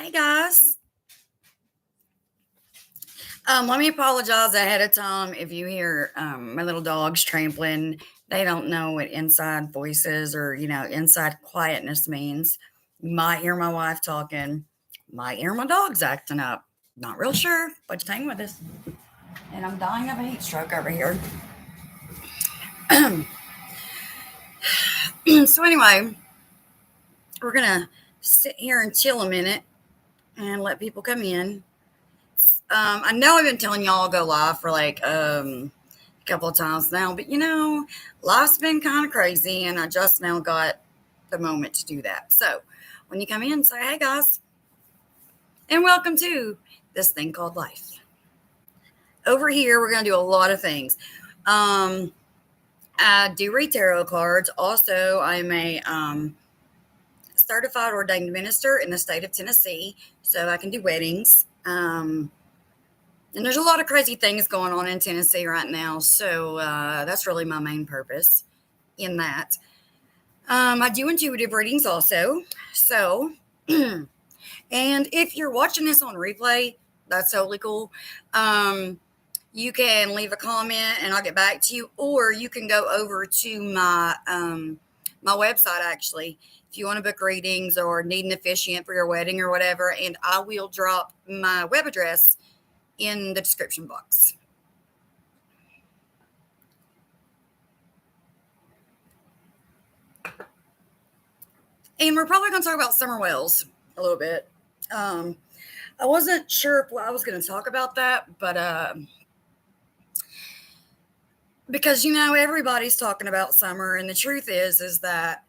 Hey guys. Let me apologize ahead of time if you hear my little dogs trampling. They don't know what inside voices or inside quietness means. You might hear my wife talking, might hear my dogs acting up. Not real sure, but just hang with us. And I'm dying of a heat stroke over here. So anyway, we're gonna sit here and chill a minute and let people come in. I know I've been telling y'all to go live for like a couple of times now, but life's been kind of crazy, and I just now got the moment to do that. So when you come in, say, hey guys, and welcome to this thing called life. Over here, we're going to do a lot of things. I do read tarot cards. Also, I'm a certified ordained minister in the state of Tennessee, so I can do weddings. And there's a lot of crazy things going on in Tennessee right now. So that's really my main purpose in that. I do intuitive readings also. So, and if you're watching this on replay, that's totally cool. You can leave a comment and I'll get back to you, or you can go over to my my website actually if you want to book readings or need an officiant for your wedding or whatever, and I will drop my web address in the description box. And we're probably going to talk about summer whales a little bit. I wasn't sure if I was going to talk about that, but because everybody's talking about summer, and the truth is that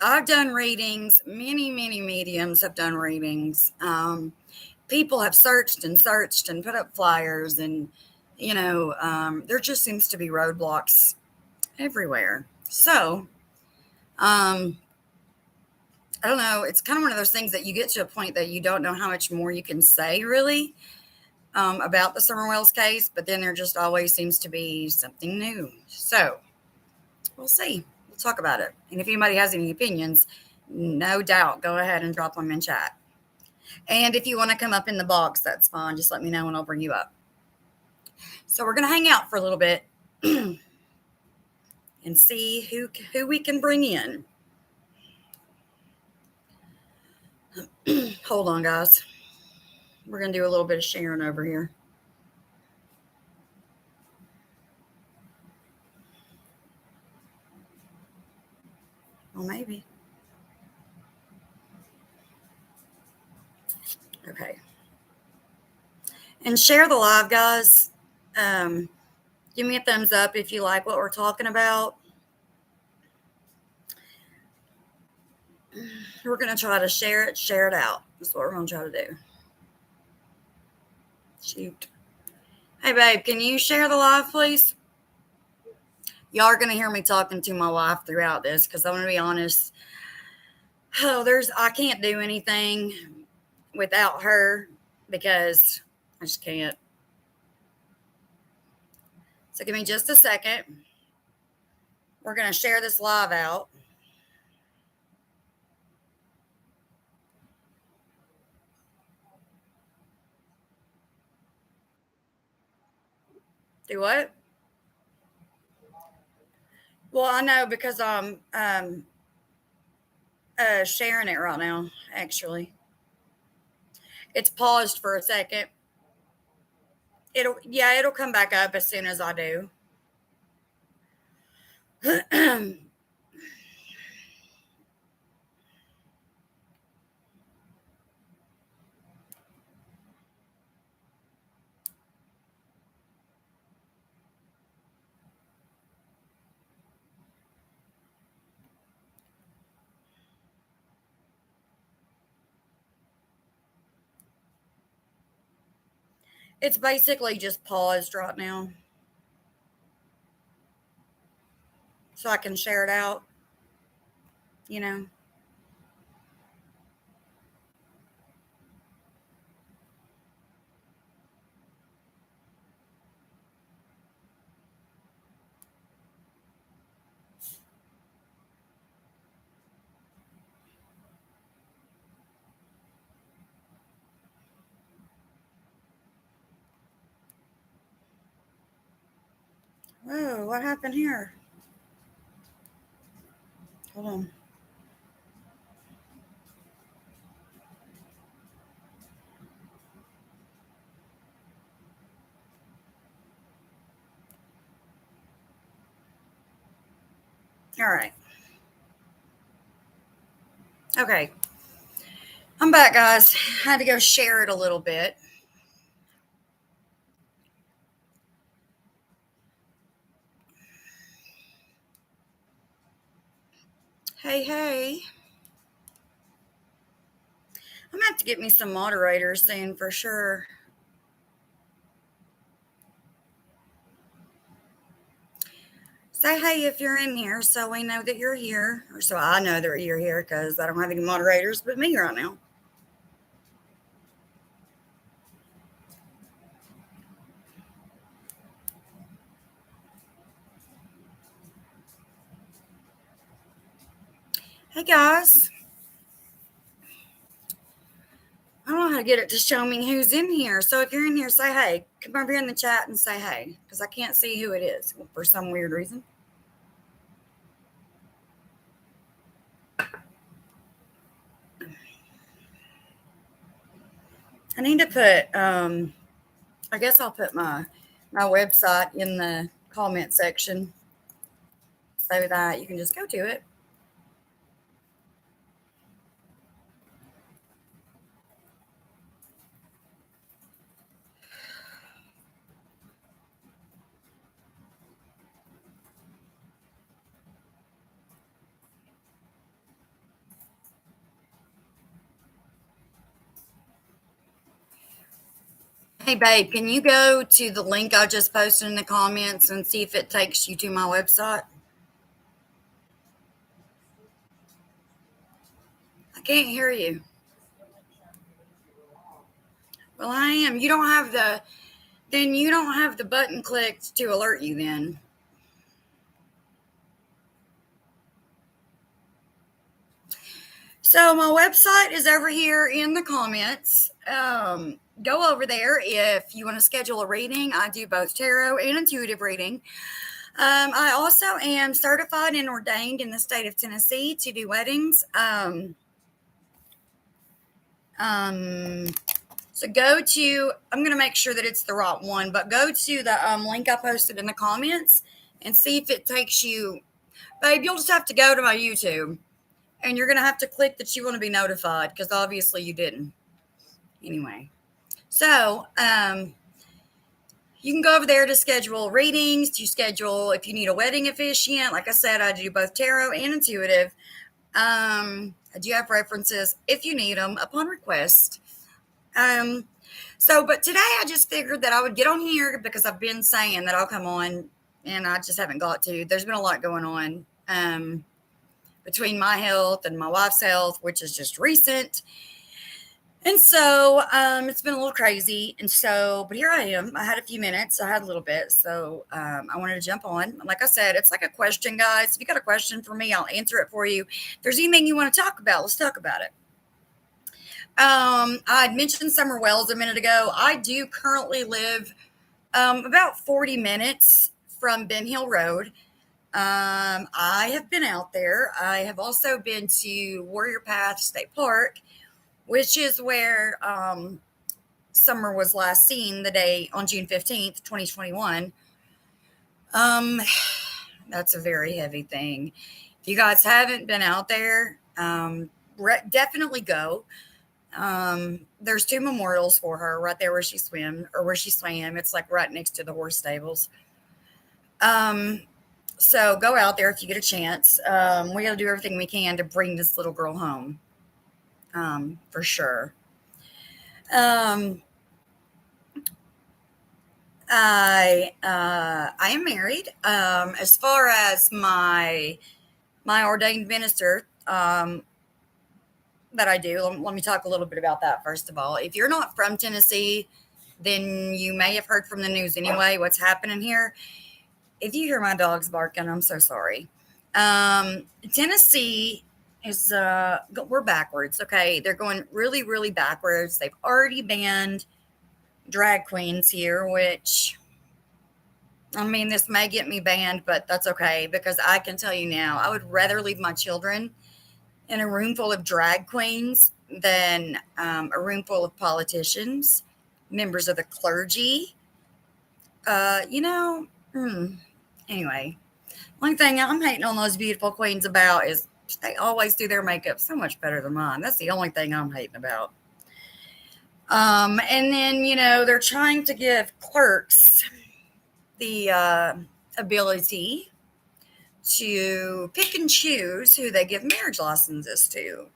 I've done readings. Many mediums have done readings. People have searched and put up flyers, and there just seems to be roadblocks everywhere. So I don't know. It's kind of one of those things that you get to a point that you don't know how much more you can say really about the Summer Wells case, but then there just always seems to be something new. So we'll see. We'll talk about it. And if anybody has any opinions, no doubt, go ahead and drop them in chat. And if you want to come up in the box, that's fine. Just let me know and I'll bring you up. So we're going to hang out for a little bit and see who we can bring in. Hold on, guys. We're going to do a little bit of sharing over here. Well, maybe. Okay. And share the live, guys. Give me a thumbs up if you like what we're talking about. We're going to try to share it out. That's what we're going to try to do. Shoot. Hey, babe, can you share the live, please? Y'all are going to hear me talking to my wife throughout this because I'm going to be honest. I can't do anything without her because I just can't. So give me just a second. We're going to share this live out. Do what? Well, I know because I'm sharing it right now, actually. It's paused for a second. It'll come back up as soon as I do. It's basically just paused right now. So I can share it out, Whoa, what happened here? Hold on. All right. Okay. I'm back, guys. Had to go share it a little bit. Hey, hey. I'm gonna have to get me some moderators soon for sure. Say hey if you're in here so we know that you're here, or so I know that you're here because I don't have any moderators but me right now. Hey, guys. I don't know how to get it to show me who's in here. So if you're in here, say hey. Come over here in the chat and say hey because I can't see who it is for some weird reason. I need to put, I guess I'll put my website in the comment section so that you can just go to it. Hey, babe, can you go to the link I just posted in the comments and see if it takes you to my website? I can't hear you. Well, I am. You don't have the button clicked to alert you then. So my website is over here in the comments. Go over there if you want to schedule a reading. I do both tarot and intuitive reading. I also am certified and ordained in the state of Tennessee to do weddings. So go to, I'm going to make sure that it's the right one, but go to the link I posted in the comments and see if it takes you. Babe, you'll just have to go to my YouTube and you're going to have to click that you want to be notified because obviously you didn't. Anyway, so you can go over there to schedule readings, to schedule if you need a wedding officiant. Like I said, I do both tarot and intuitive. I do have references if you need them upon request. But today I just figured that I would get on here because I've been saying that I'll come on and I just haven't got to. There's been a lot going on between my health and my wife's health, which is just recent. And so it's been a little crazy. And so, but here I am. I had a few minutes. I had a little bit. So I wanted to jump on. Like I said, it's like a question, guys. If you got a question for me, I'll answer it for you. If there's anything you want to talk about, let's talk about it. I had mentioned Summer Wells a minute ago. I do currently live about 40 minutes from Ben Hill Road. I have been out there. I have also been to Warrior Path State Park, which is where Summer was last seen the day on June 15th, 2021. That's a very heavy thing. If you guys haven't been out there, definitely go. There's two memorials for her right there where she swam. It's like right next to the horse stables. So go out there if you get a chance. We got to do everything we can to bring this little girl home. For sure. I am married. As far as my ordained minister, that I do. Let me talk a little bit about that first of all. If you're not from Tennessee, then you may have heard from the news anyway what's happening here. If you hear my dogs barking, I'm so sorry. Tennessee is we're backwards. Okay, they're going really, really backwards. They've already banned drag queens here, which I mean, this may get me banned, but that's okay because I can tell you now, I would rather leave my children in a room full of drag queens than a room full of politicians, members of the clergy. Uh, you know, hmm, anyway, one thing I'm hating on those beautiful queens about is they always do their makeup so much better than mine. That's the only thing I'm hating about. And then, they're trying to give clerks the ability to pick and choose who they give marriage licenses to.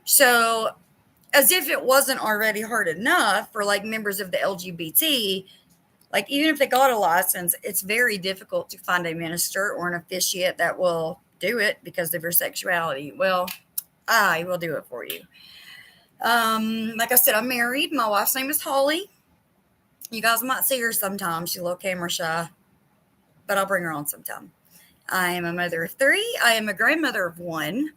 So, as if it wasn't already hard enough for like members of the LGBT, like even if they got a license, it's very difficult to find a minister or an officiate that will do it because of your sexuality. Well, I will do it for you. Like I said, I'm married. My wife's name is Holly. You guys might see her sometime. She's a little camera shy, but I'll bring her on sometime. I am a mother of three. I am a grandmother of one.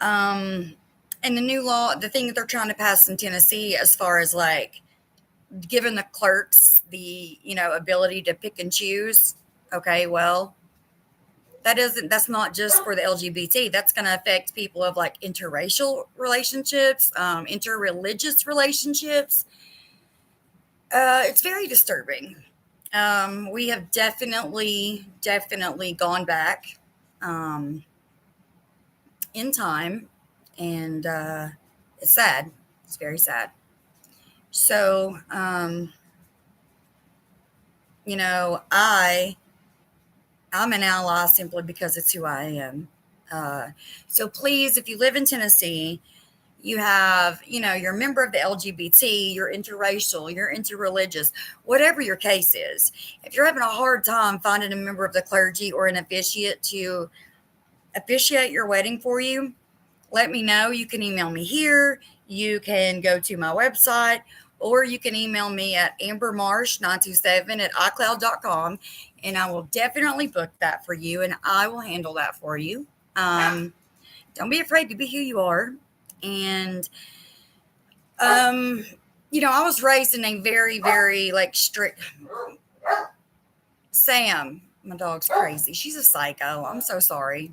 Um, and the new law, the thing that they're trying to pass in Tennessee, as far as like giving the clerks the ability to pick and choose. Okay, well, that's not just for the LGBT. That's going to affect people of like interracial relationships, interreligious relationships. It's very disturbing. We have definitely gone back in time, and it's sad. It's very sad. So, I'm an ally simply because it's who I am. So please, if you live in Tennessee, you have, you're a member of the LGBT, you're interracial, you're interreligious, whatever your case is. If you're having a hard time finding a member of the clergy or an officiate to officiate your wedding for you, let me know. You can email me here. You can go to my website, or you can email me at ambermarsh927 at icloud.com, and I will definitely book that for you, and I will handle that for you. Don't be afraid to be who you are. And, I was raised in a very, very like strict. Sam, my dog's crazy. She's a psycho. I'm so sorry.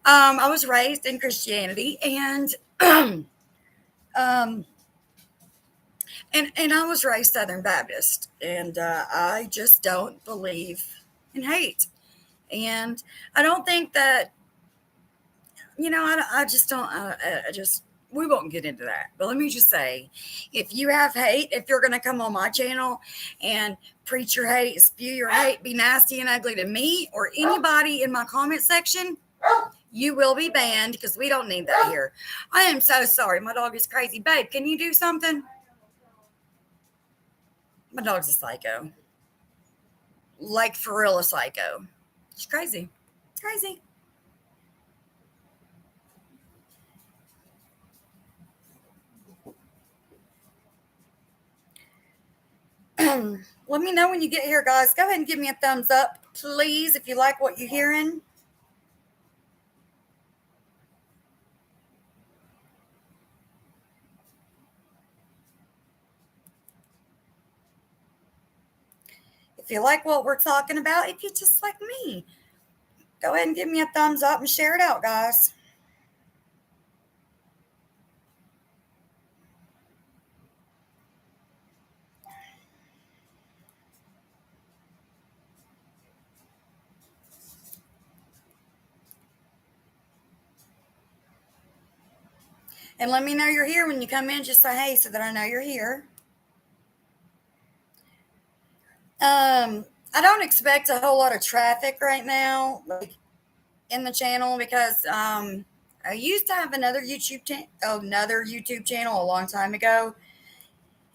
I was raised in Christianity, and um, and I was raised Southern Baptist, and I just don't believe in hate, and I don't think that I just don't. I just we won't get into that. But let me just say, if you have hate, if you're going to come on my channel and preach your hate, spew your hate, be nasty and ugly to me or anybody in my comment section, you will be banned because we don't need that here. I am so sorry. My dog is crazy. Babe, can you do something? My dog's a psycho. Like for real a psycho. She's crazy. Crazy. Let me know when you get here, guys. Go ahead and give me a thumbs up, please, if you like what you're hearing. If you like what we're talking about, if you're just like me, go ahead and give me a thumbs up and share it out, guys. And let me know you're here when you come in. Just say hey so that I know you're here. I don't expect a whole lot of traffic right now, like in the channel, because I used to have another YouTube channel a long time ago,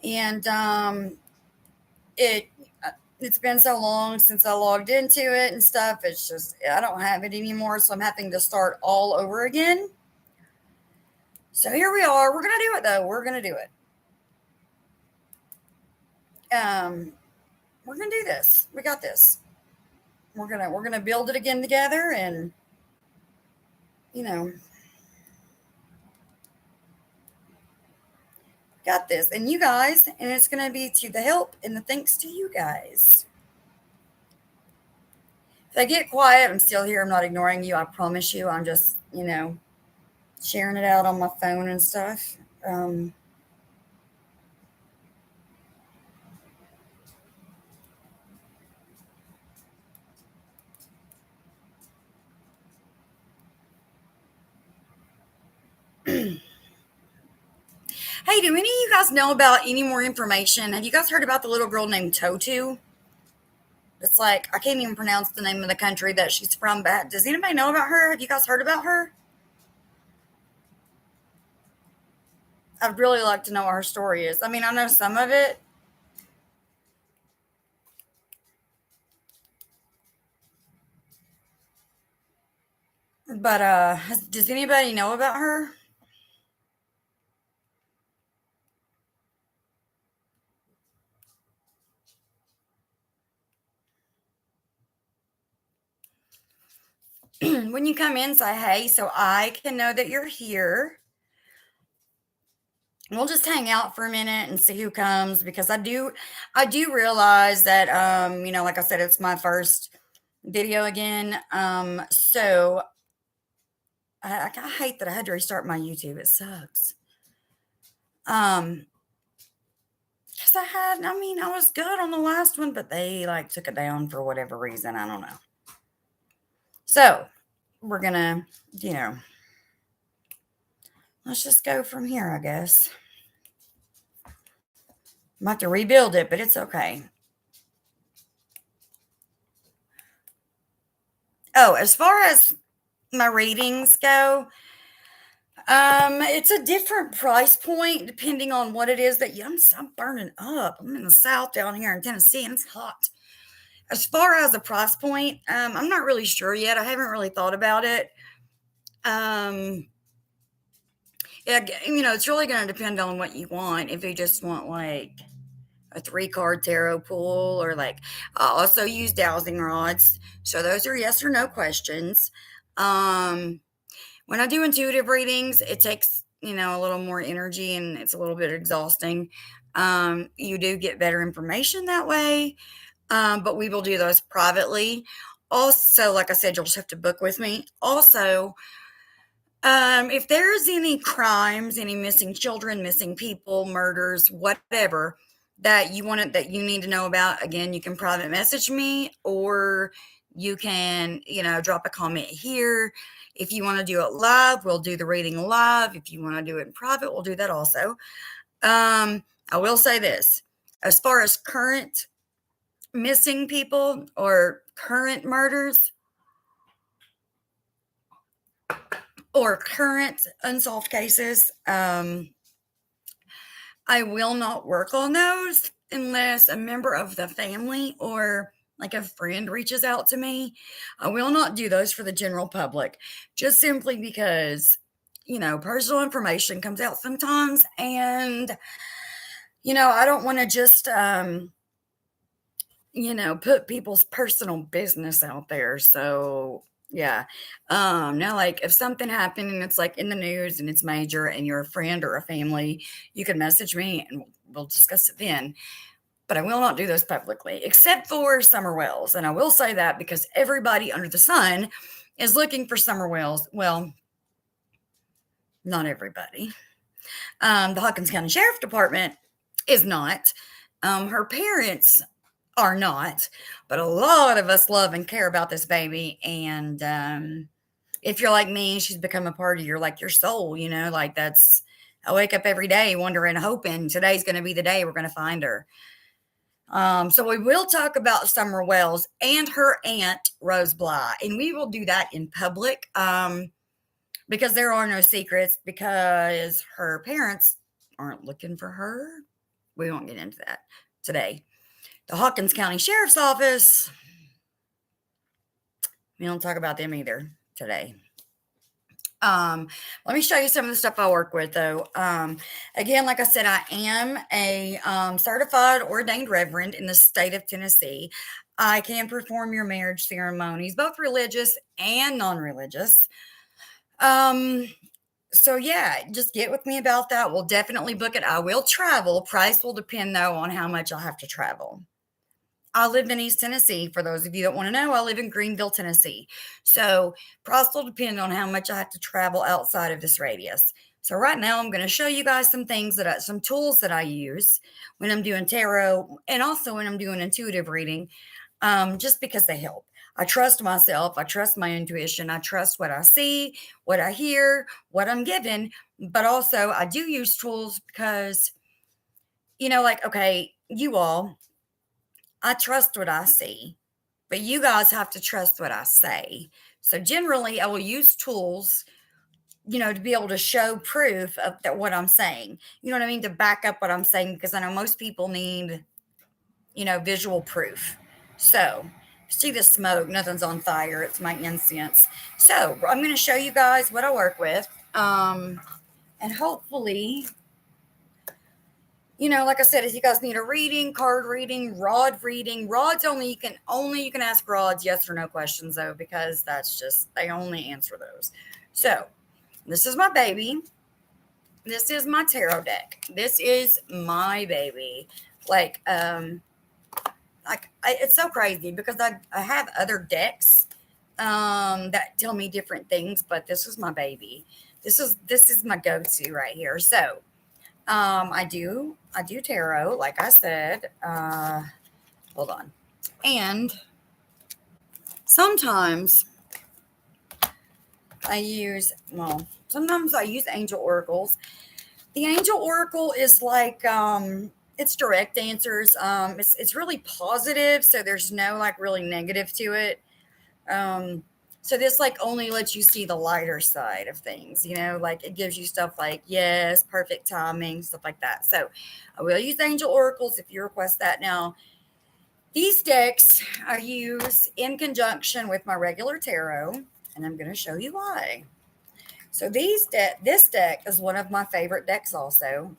and it it's been so long since I logged into it and stuff. It's just I don't have it anymore, so I'm having to start all over again. So here we are. We're gonna do it though. We're gonna do it. We're gonna do this. We got this. We're gonna build it again together, and you know Got this. And you guys, and it's going to be to the help and the thanks to you guys. If I get quiet, I'm still here. I'm not ignoring you. I promise you. I'm just, sharing it out on my phone and stuff. Hey, do any of you guys know about any more information? Have you guys heard about the little girl named Totu? It's like, I can't even pronounce the name of the country that she's from, but does anybody know about her? Have you guys heard about her? I'd really like to know what her story is. I mean, I know some of it. But does anybody know about her? When you come in, say hey, so I can know that you're here. We'll just hang out for a minute and see who comes because I do realize that like I said, it's my first video again. So I hate that I had to restart my YouTube. It sucks. Um, because I was good on the last one, but they like took it down for whatever reason. I don't know. So we're gonna, you know, let's just go from here, I guess. I'm have to rebuild it, but it's okay. Oh, as far as my ratings go, it's a different price point depending on what it is that I'm burning up. I'm in the South down here in Tennessee, and it's hot. As far as the price point, I'm not really sure yet. I haven't really thought about it. Um, yeah, it's really going to depend on what you want. If you just want like a 3 card tarot pool, or like I also use dowsing rods. So those are yes or no questions. Um, when I do intuitive readings, it takes, a little more energy and it's a little bit exhausting. You do get better information that way, but we will do those privately. Also, like I said, you'll just have to book with me. Also, if there's any crimes, any missing children, missing people, murders, whatever that you need to know about, again, you can private message me, or you can, drop a comment here. If you want to do it live, we'll do the reading live. If you want to do it in private, we'll do that also. I will say this, as far as current missing people or current murders or current unsolved cases, I will not work on those unless a member of the family or like a friend reaches out to me. I will not do those for the general public, just simply because, personal information comes out sometimes. And, I don't want to just, put people's personal business out there. So, yeah. Now, like if something happened and it's like in the news and it's major and you're a friend or a family, you can message me and we'll discuss it then. But I will not do those publicly, except for Summer Wells. And I will say that because everybody under the sun is looking for Summer Wells. Well, not everybody. The Hawkins County Sheriff Department is not. Her parents are not, but a lot of us love and care about this baby. And if you're like me, she's become a part of your soul, like that's, I wake up every day wondering, hoping today's going to be the day we're going to find her. So we will talk about Summer Wells and her aunt, Rose Bly, and we will do that in public, because there are no secrets, because her parents aren't looking for her. We won't get into that today. The Hawkins County Sheriff's Office, we don't talk about them either today. Let me show you some of the stuff I work with, though. Again, like I said, I am a certified ordained reverend in the state of Tennessee. I can perform your marriage ceremonies, both religious and non-religious. So yeah, just get with me about that. We'll definitely book it. I will travel. Price will depend though on how much I'll have to travel. I live in East Tennessee. For those of you that want to know, I live in Greenville, Tennessee. So price will depend on how much I have to travel outside of this radius. So right now, I'm going to show you guys some things some tools that I use when I'm doing tarot and also when I'm doing intuitive reading, just because they help. I trust myself. I trust my intuition. I trust what I see, what I hear, what I'm given. But also, I do use tools because, like, okay, you all, I trust what I see, but you guys have to trust what I say. So generally, I will use tools, to be able to show proof of that what I'm saying. You know what I mean? To back up what I'm saying, because I know most people need, visual proof. So see the smoke, nothing's on fire. It's my incense. So I'm going to show you guys what I work with. And hopefully, like I said, if you guys need a reading, card reading, rods only you can ask rods yes or no questions though, because that's just they only answer those. So this is my baby. This is my tarot deck. This is my baby. Like it's so crazy because I have other decks that tell me different things, but this is my baby. This is my go-to right here. So I do tarot, like I said. Hold on. And sometimes sometimes I use angel oracles. The angel oracle is like it's direct answers. It's really positive, so there's no like really negative to it. Um, so this like only lets you see the lighter side of things, like it gives you stuff like yes, perfect timing, stuff like that. So I will use angel oracles if you request that. Now, these decks I use in conjunction with my regular tarot, and I'm going to show you why. So this deck is one of my favorite decks also.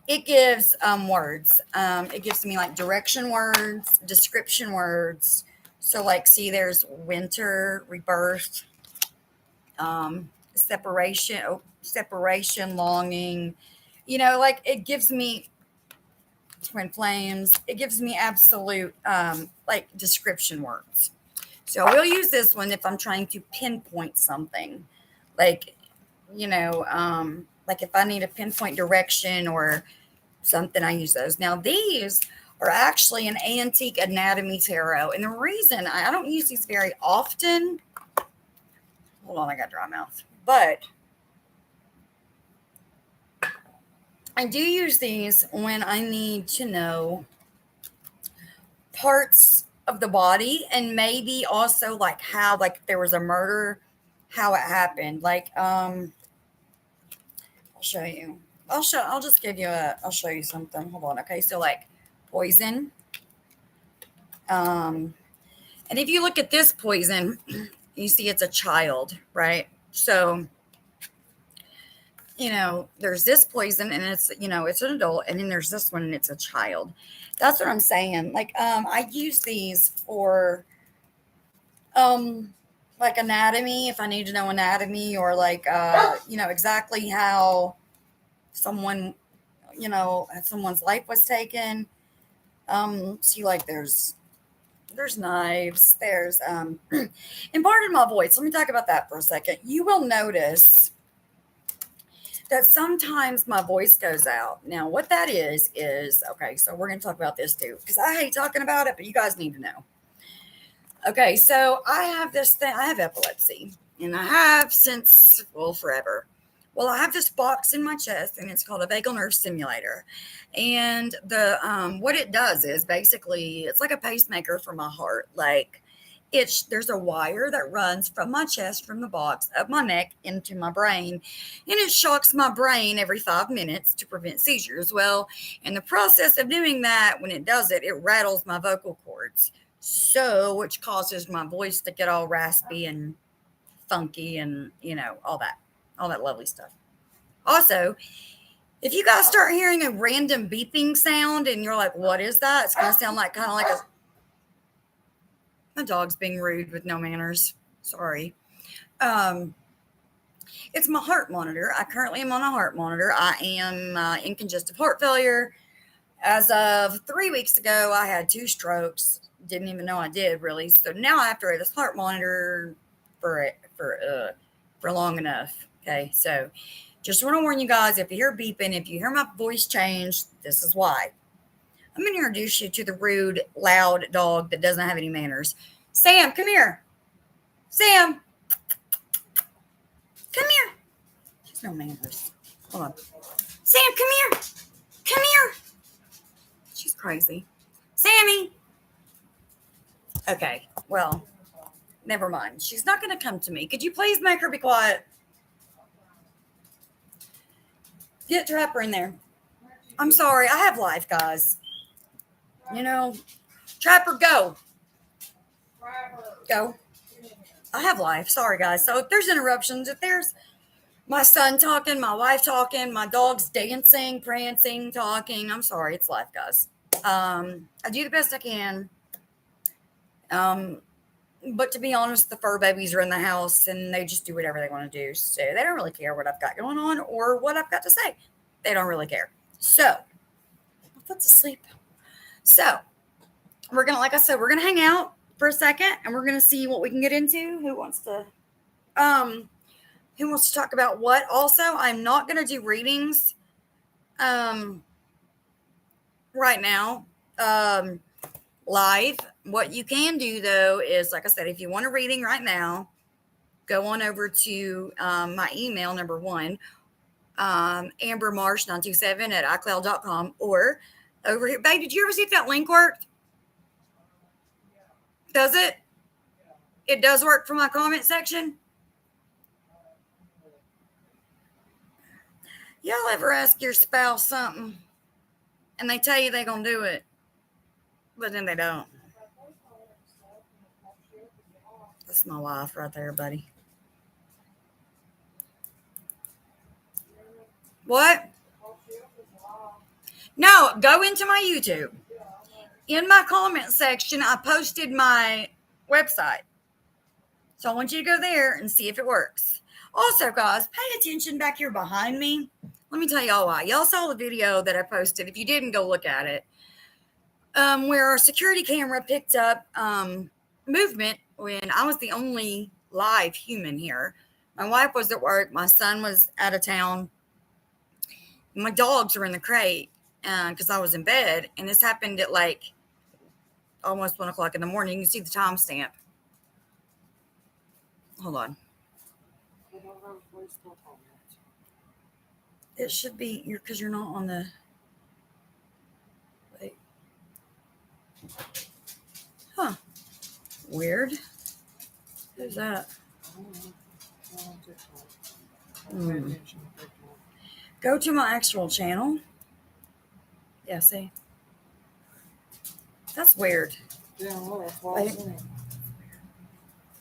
It gives words. It gives me like direction words, description words. So like, see, there's winter, rebirth, separation, longing. Like it gives me twin flames. It gives me absolute like description words. So I will use this one if I'm trying to pinpoint something, like like if I need a pinpoint direction or something, I use those. Now these are actually an antique anatomy tarot, and the reason I don't use these very often. Hold on, I got dry mouth, but I do use these when I need to know parts of the body and maybe also like how, like if there was a murder, how it happened. Like I'll show you. I'll just give you I'll show you something. Hold on. Okay. So like poison. Um and if you look at this poison, you see it's a child, right? So, there's this poison and it's an adult, and then there's this one and it's a child. That's what I'm saying. Like I use these for like anatomy, if I need to know anatomy, or like exactly how someone someone's life was taken. See, like there's knives, there's and pardon my voice, let me talk about that for a second. You will notice that sometimes my voice goes out. Now what that is okay, so we're going to talk about this too, because I hate talking about it, but you guys need to know. Okay, so I have this thing. I have epilepsy, and I have since, well, forever. Well, I have this box in my chest, and it's called a vagal nerve stimulator. And what it does is basically it's like a pacemaker for my heart. Like there's a wire that runs from my chest, from the box, up my neck into my brain, and it shocks my brain every 5 minutes to prevent seizures. Well, in the process of doing that, when it does it, it rattles my vocal cords, so which causes my voice to get all raspy and funky and all that lovely stuff. Also, if you guys start hearing a random beeping sound and you're like, what is that? It's going to sound kind of like my dog's being rude with no manners. Sorry. Um, it's my heart monitor. I currently am on a heart monitor. I am in congestive heart failure. As of 3 weeks ago, I had 2 strokes. Didn't even know I did really. So now I have to wear this heart monitor for long enough. Okay, so just want to warn you guys: if you hear beeping, if you hear my voice change, this is why. I'm going to introduce you to the rude, loud dog that doesn't have any manners. Sam, come here. Sam, come here. There's no manners. Hold on. Sam, come here. Come here. She's crazy. Sammy. Okay, well, never mind. She's not going to come to me. Could you please make her be quiet? Get Trapper in there. I'm sorry. I have life, guys. You know, Trapper, go. Go. I have life. Sorry, guys. So if there's interruptions, if there's my son talking, my wife talking, my dog's dancing, prancing, talking, I'm sorry. It's life, guys. I do the best I can. But to be honest, the fur babies are in the house and they just do whatever they want to do. So they don't really care what I've got going on or what I've got to say. They don't really care. So, I'll put to sleep. So, we're going to, like I said, we're going to hang out for a second and we're going to see what we can get into. Who wants to talk about what? Also, I'm not going to do readings right now live. What you can do though is, like I said, if you want a reading right now, go on over to my email, number one, ambermarsh927@icloud.com, or over here. Babe, did you ever see if that link worked? Does it? It does work for my comment section. Y'all ever ask your spouse something and they tell you they're going to do it, but then they don't? That's my wife right there, buddy. What? No, go into my YouTube. In my comment section, I posted my website. So I want you to go there and see if it works. Also, guys, pay attention back here behind me. Let me tell y'all why. Y'all saw the video that I posted. If you didn't, go look at it. Where our security camera picked up movement when I was the only live human here. My wife was at work. My son was out of town. My dogs were in the crate because I was in bed. And this happened at like almost 1 o'clock in the morning. You can see the timestamp. Hold on. It should be because you're not on the. Wait. Huh. Weird. Who's that? Go to my actual channel. Yeah, see? That's weird. Wait.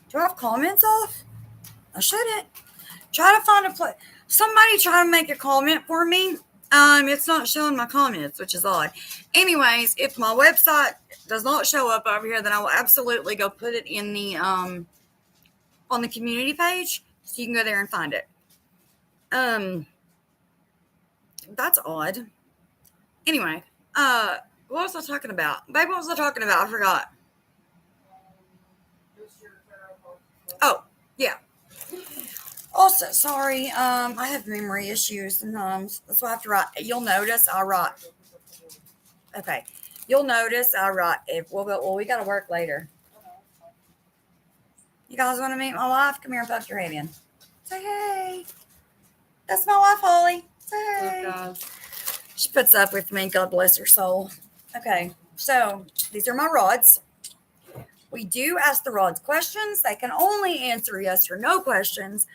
Do I have comments off? I shouldn't. Try to find a place. Somebody try to make a comment for me. It's not showing my comments, which is odd. Anyways, if my website does not show up over here, then I will absolutely go put it in the on the community page, so you can go there and find it. That's odd. Anyway, what was I talking about? Babe, what was I talking about? I forgot. Oh, yeah. Also, sorry, I have memory issues, and that's why I have to write. You'll notice I write. Okay, you'll notice I write. Well, we got to work later. You guys want to meet my wife? Come here and poke your head in. Say hey. That's my wife, Holly. Say hey. Oh, she puts up with me. God bless her soul. Okay, so these are my rods. We do ask the rods questions. They can only answer yes or no questions.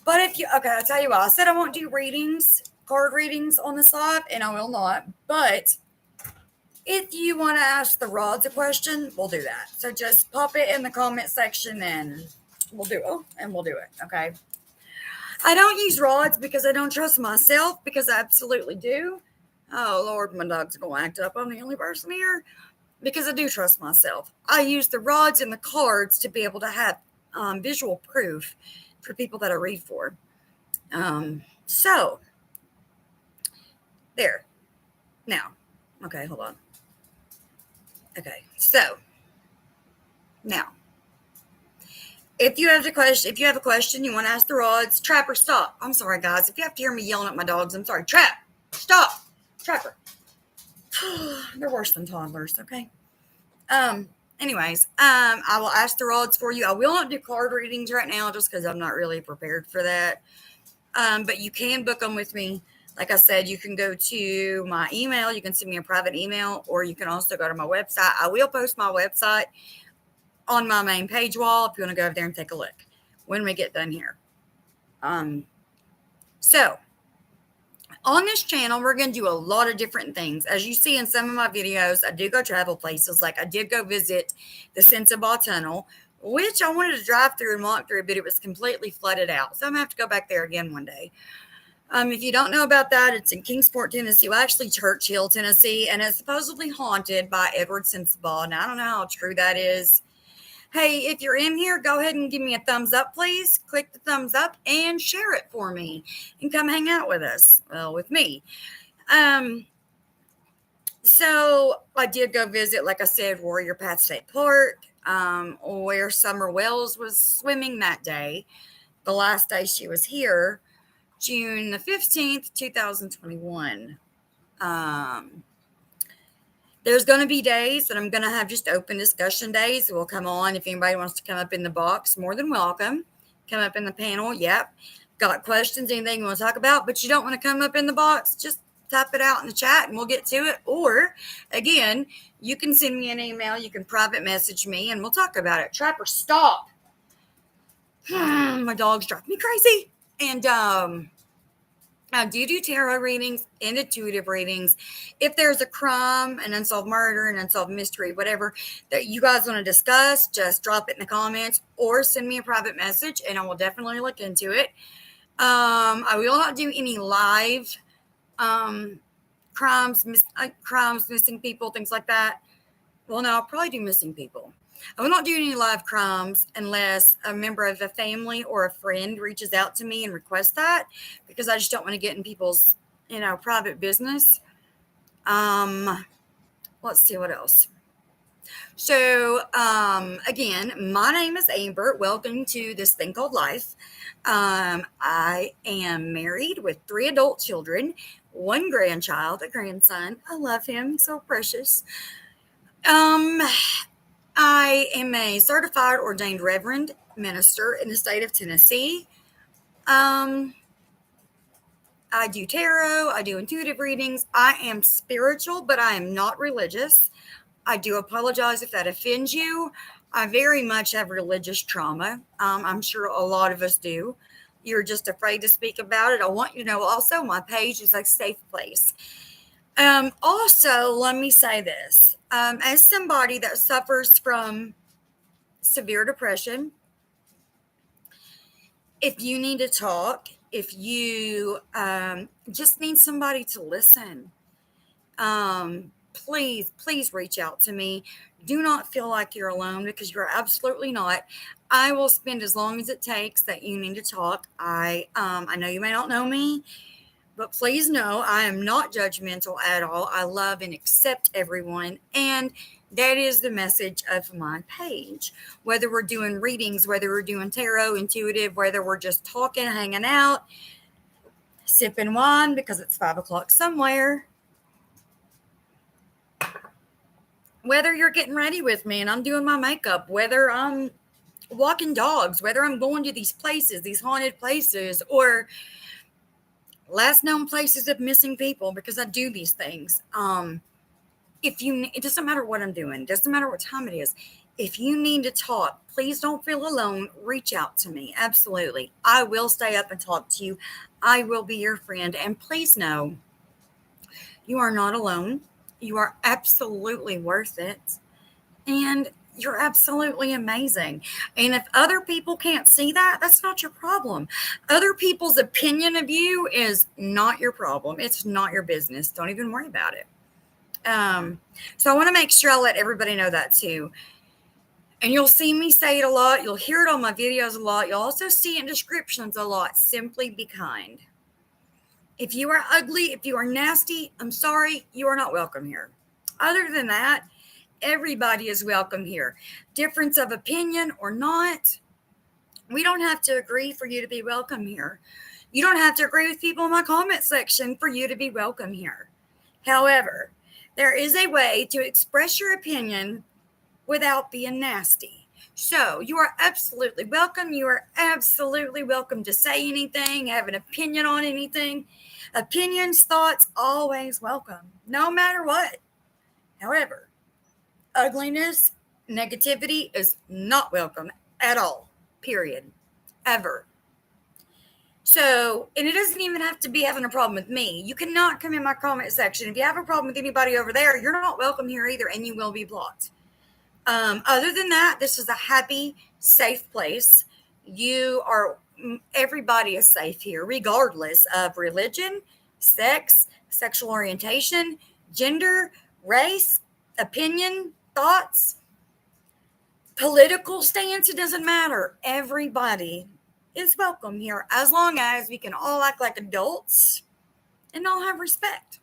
But I'll tell you what, I said I won't do card readings on this live, and I will not. But if you want to ask the rods a question, we'll do that. So just pop it in the comment section and we'll do it. Okay. I don't use rods because I don't trust myself, because I absolutely do. Oh, Lord, my dog's going to act up. I'm the only person here. Because I do trust myself. I use the rods and the cards to be able to have visual proof for people that I read for. So there. Now, okay, hold on. Okay, so now, if you have a question, you want to ask the rods, Trapper, stop. I'm sorry, guys. If you have to hear me yelling at my dogs, I'm sorry. Trap, stop, Trapper. They're worse than toddlers. Okay. Anyways, I will ask the rods for you. I will not do card readings right now, just because I'm not really prepared for that. But you can book them with me. Like I said, you can go to my email. You can send me a private email, or you can also go to my website. I will post my website on my main page wall if you want to go over there and take a look when we get done here. So on this channel, we're going to do a lot of different things. As you see in some of my videos, I do go travel places. Like I did go visit the Sensabaugh Tunnel, which I wanted to drive through and walk through, but it was completely flooded out. So I'm going to have to go back there again one day. If you don't know about that, it's in Kingsport, Tennessee. Well, actually Churchill, Tennessee, and it's supposedly haunted by Edward Sensabaugh. Now, I don't know how true that is. Hey, if you're in here, go ahead and give me a thumbs up, please. Click the thumbs up and share it for me and come hang out with us. Well, with me. So I did go visit, like I said, Warrior Path State Park, where Summer Wells was swimming that day. The last day she was here, June the 15th, 2021. There's going to be days that I'm going to have just open discussion days. We'll come on. If anybody wants to come up in the box, more than welcome. Come up in the panel. Yep. Got questions, anything you want to talk about, but you don't want to come up in the box, just type it out in the chat and we'll get to it. Or, again, you can send me an email. You can private message me and we'll talk about it. Trapper, stop. My dogs drive me crazy. And I do tarot readings and intuitive readings. If there's a crime, an unsolved murder, an unsolved mystery, whatever that you guys want to discuss, just drop it in the comments or send me a private message and I will definitely look into it. I will not do any live crimes, missing people, things like that. Well, no, I'll probably do missing people. I will not do any live crimes unless a member of the family or a friend reaches out to me and requests that, because I just don't want to get in people's, private business. Let's see what else. So, again, my name is Amber. Welcome to this thing called life. I am married with 3 adult children, 1 grandchild, a grandson. I love him. So precious. I am a certified ordained reverend minister in the state of Tennessee. I do tarot. I do intuitive readings. I am spiritual, but I am not religious. I do apologize if that offends you. I very much have religious trauma. I'm sure a lot of us do. You're just afraid to speak about it. I want you to know also my page is a safe place. Also, let me say this. As somebody that suffers from severe depression, if you need to talk, if you just need somebody to listen, please reach out to me. Do not feel like you're alone, because you're absolutely not. I will spend as long as it takes that you need to talk. I know you may not know me, but please know I am not judgmental at all. I love and accept everyone. And that is the message of my page. Whether we're doing readings, whether we're doing tarot, intuitive, whether we're just talking, hanging out, sipping wine because it's 5 o'clock somewhere, whether you're getting ready with me and I'm doing my makeup, whether I'm walking dogs, whether I'm going to these places, these haunted places, or last known places of missing people, because I do these things. It doesn't matter what I'm doing. It doesn't matter what time it is. If you need to talk, please don't feel alone. Reach out to me. Absolutely. I will stay up and talk to you. I will be your friend. And please know you are not alone. You are absolutely worth it. And you're absolutely amazing. And if other people can't see that, that's not your problem. Other people's opinion of you is not your problem. It's not your business. Don't even worry about it. So I want to make sure I let everybody know that too. And you'll see me say it a lot. You'll hear it on my videos a lot. You'll also see it in descriptions a lot. Simply be kind. If you are ugly, if you are nasty, I'm sorry, you are not welcome here. Other than that, everybody is welcome here. Difference of opinion or not, we don't have to agree for you to be welcome here. You don't have to agree with people in my comment section for you to be welcome here. However, there is a way to express your opinion without being nasty. So you are absolutely welcome. You are absolutely welcome to say anything, have an opinion on anything. Opinions, thoughts, always welcome, no matter what. However, ugliness, negativity is not welcome at all, period, ever. So, and it doesn't even have to be having a problem with me. You cannot come in my comment section. If you have a problem with anybody over there, you're not welcome here either, and you will be blocked. Other than that, this is a happy, safe place. Everybody is safe here, regardless of religion, sex, sexual orientation, gender, race, opinion, thoughts, political stance. It doesn't matter. Everybody is welcome here as long as we can all act like adults and all have respect.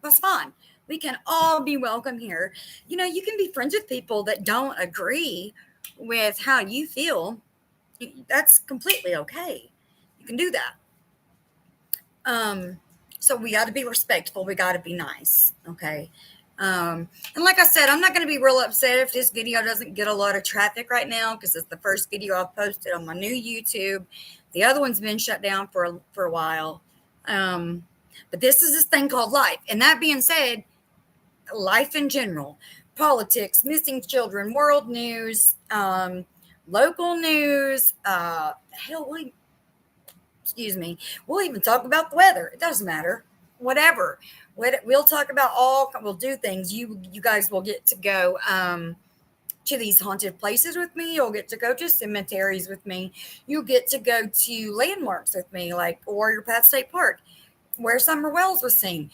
That's fine. We can all be welcome here. You know, you can be friends with people that don't agree with how you feel. That's completely okay. You can do that. So we got to be respectful. We got to be nice. Okay. And like I said, I'm not going to be real upset if this video doesn't get a lot of traffic right now because it's the first video I've posted on my new YouTube. The other one's been shut down for a while. But this is this thing called life. And that being said, life in general, politics, missing children, world news, local news, we'll even talk about the weather. It doesn't matter. Whatever. We'll talk about we'll do things. You guys will get to go to these haunted places with me. You'll get to go to cemeteries with me. You'll get to go to landmarks with me, like Warrior Path State Park, where Summer Wells was seen.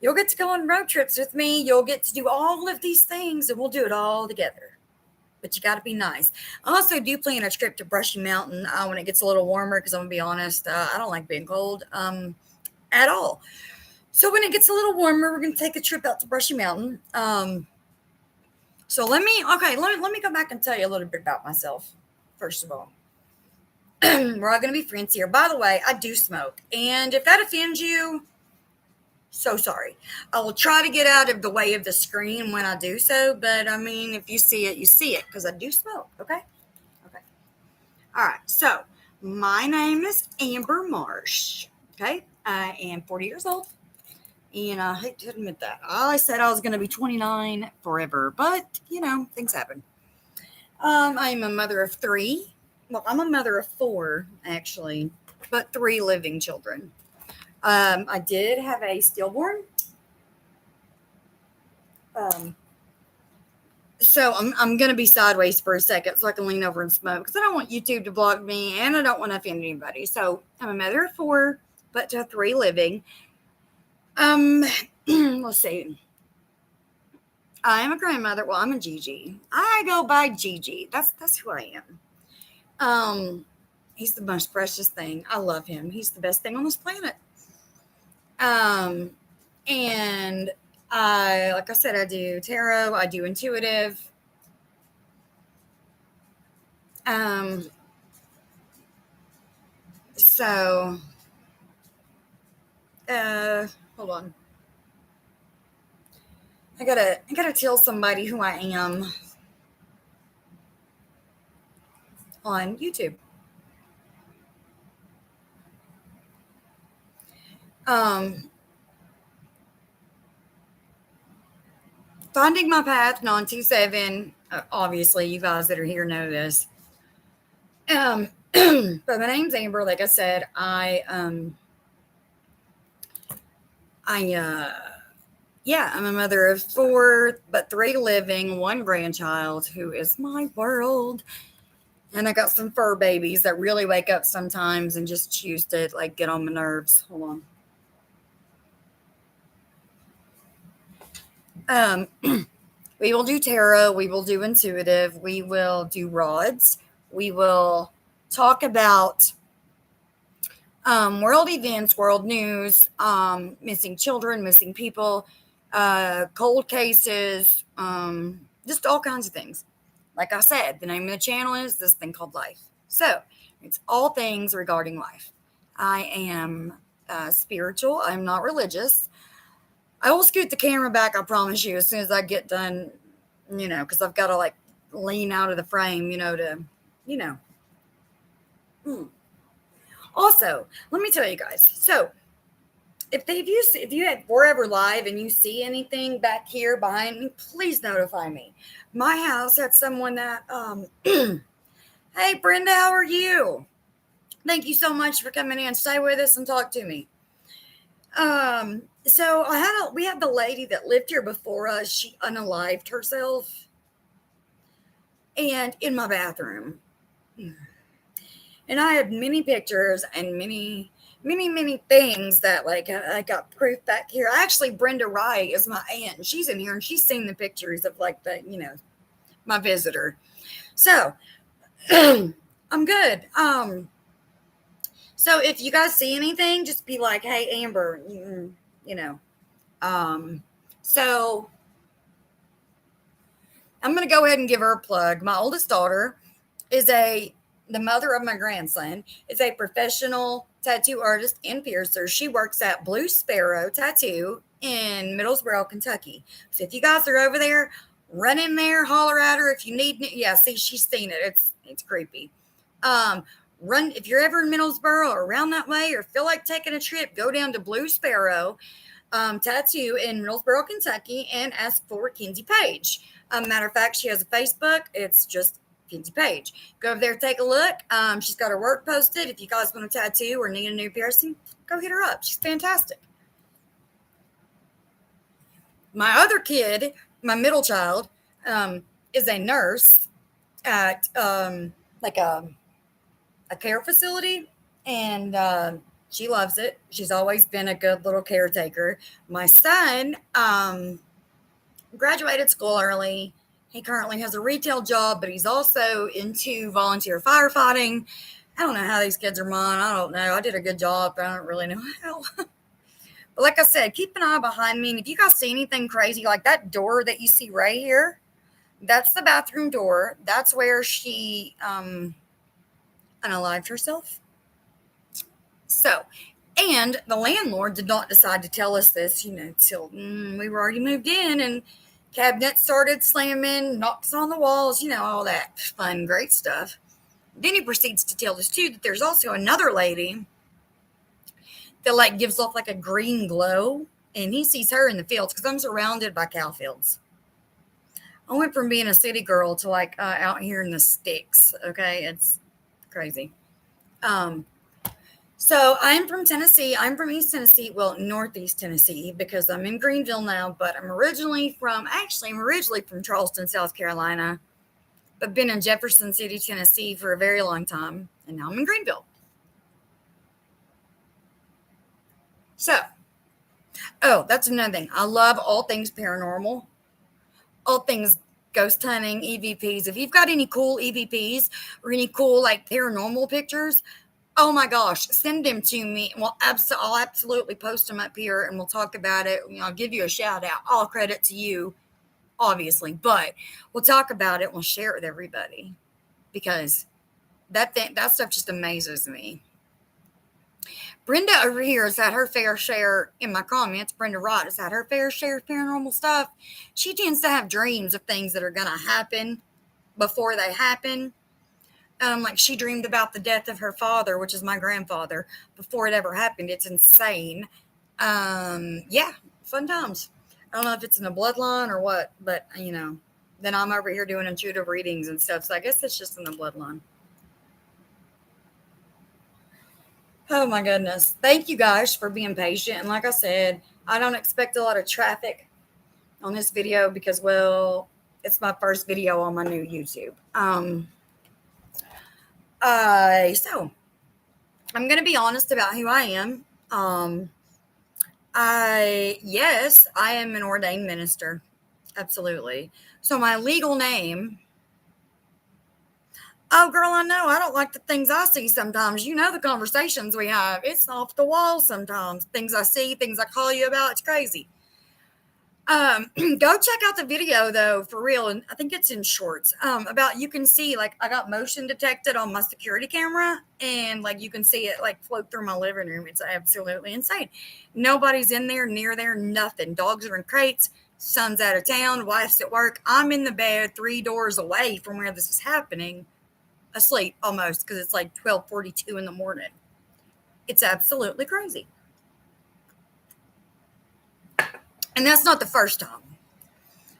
You'll get to go on road trips with me. You'll get to do all of these things, and we'll do it all together. But you got to be nice. I also do plan a trip to Brushy Mountain when it gets a little warmer, because I'm going to be honest, I don't like being cold at all. So when it gets a little warmer, we're going to take a trip out to Brushy Mountain. So let me go back and tell you a little bit about myself, first of all. We're all going to be friends here. By the way, I do smoke. And if that offends you, so sorry. I will try to get out of the way of the screen when I do so. But, I mean, if you see it, you see it, because I do smoke, okay? Okay. All right. So my name is Amber Marsh, okay? I am 40 years old. And I hate to admit that. I said I was going to be 29 forever, but, you know, things happen. I am a mother of 3. Well, I'm a mother of 4, actually, but 3 living children. I did have a stillborn. So I'm going to be sideways for a second so I can lean over and smoke, because I don't want YouTube to block me and I don't want to offend anybody. So I'm a mother of 4, but to 3 living. Let's see. I am a grandmother. Well, I'm a Gigi. I go by Gigi. That's who I am. He's the most precious thing. I love him. He's the best thing on this planet. And like I said, I do tarot. I do intuitive. So, hold on. I gotta tell somebody who I am on YouTube. Finding My Path 927. Obviously, you guys that are here know this. But my name's Amber. Like I said, I'm a mother of 4, but 3 living, 1 grandchild who is my world. And I got some fur babies that really wake up sometimes and just choose to like get on my nerves. Hold on. We will do tarot. We will do intuitive. We will do rods. We will talk about world events, world news, missing children, missing people, cold cases, just all kinds of things. Like I said, the name of the channel is This Thing Called Life. So it's all things regarding life. I am spiritual. I'm not religious. I will scoot the camera back, I promise you, as soon as I get done, because I've got to like lean out of the frame, to, you know. Also, let me tell you guys. So, if you had Forever Live and you see anything back here behind me, please notify me. My house had someone that, hey Brenda, how are you? Thank you so much for coming in. Stay with us and talk to me. So we had the lady that lived here before us. She unalived herself, and in my bathroom. And I had many pictures and many things that like I got proof back here. Actually, Brenda Wright is my aunt, and she's in here, and she's seen the pictures of like my visitor. So I'm good. So if you guys see anything, just be like, hey, Amber, So I'm going to go ahead and give her a plug. My oldest daughter is the mother of my grandson, is a professional tattoo artist and piercer. She works at Blue Sparrow Tattoo in Middlesboro, Kentucky. So if you guys are over there, run in there, holler at her if you need. Yeah, see, she's seen it. It's creepy. Run if you're ever in Middlesboro or around that way, or feel like taking a trip, go down to Blue Sparrow Tattoo in Middlesboro, Kentucky, and ask for Kenzie Page. Matter of fact, she has a Facebook. It's just Kenzie Page. Go over there, take a look. She's got her work posted. If you guys want a tattoo or need a new piercing, go hit her up. She's fantastic. My other kid, my middle child, is a nurse at like a care facility, and she loves it. She's always been a good little caretaker. My son graduated school early. He currently has a retail job, but he's also into volunteer firefighting. I don't know how these kids are mine. I don't know. I did a good job, but I don't really know how. But like I said, keep an eye behind me. And if you guys see anything crazy, like that door that you see right here, that's the bathroom door. That's where she unalived herself. So, and the landlord did not decide to tell us this, till we were already moved in, and cabinets started slamming, knocks on the walls, all that fun, great stuff. Then he proceeds to tell us too that there's also another lady that like gives off like a green glow, and he sees her in the fields because I'm surrounded by cow fields. I went from being a city girl to like out here in the sticks. Okay, it's crazy. So I'm from Tennessee. I'm from East Tennessee, well, Northeast Tennessee, because I'm in Greenville now, but I'm originally from Charleston, South Carolina, but been in Jefferson City, Tennessee for a very long time, and now I'm in Greenville. So, that's another thing. I love all things paranormal, all things ghost hunting, EVPs. If you've got any cool EVPs or any cool like paranormal pictures, oh my gosh, send them to me. Well, I'll absolutely post them up here and we'll talk about it. I'll give you a shout out. All credit to you, obviously, but we'll talk about it and we'll share it with everybody because that stuff just amazes me. Brenda over here has had her fair share in my comments. Brenda Rott has had her fair share of paranormal stuff. She tends to have dreams of things that are going to happen before they happen. Like she dreamed about the death of her father, which is my grandfather, before it ever happened. It's insane. Yeah, fun times. I don't know if it's in the bloodline or what, but then I'm over here doing intuitive readings and stuff. So I guess it's just in the bloodline. Oh my goodness. Thank you guys for being patient. And like I said, I don't expect a lot of traffic on this video because, well, it's my first video on my new YouTube. So I'm going to be honest about who I am. I am an ordained minister. Absolutely. So my legal name. Oh, girl, I know. I don't like the things I see sometimes. You know the conversations we have. It's off the wall sometimes. Things I see, things I call you about. It's crazy. Go check out the video though, for real. And I think it's in shorts. About you can see like I got motion detected on my security camera, and like you can see it like float through my living room. It's absolutely insane. Nobody's in there, near there, nothing. Dogs are in crates. Son's out of town. Wife's at work. I'm in the bed 3 doors away from where this is happening, asleep almost because it's like 12:42 in the morning. It's absolutely crazy. And that's not the first time.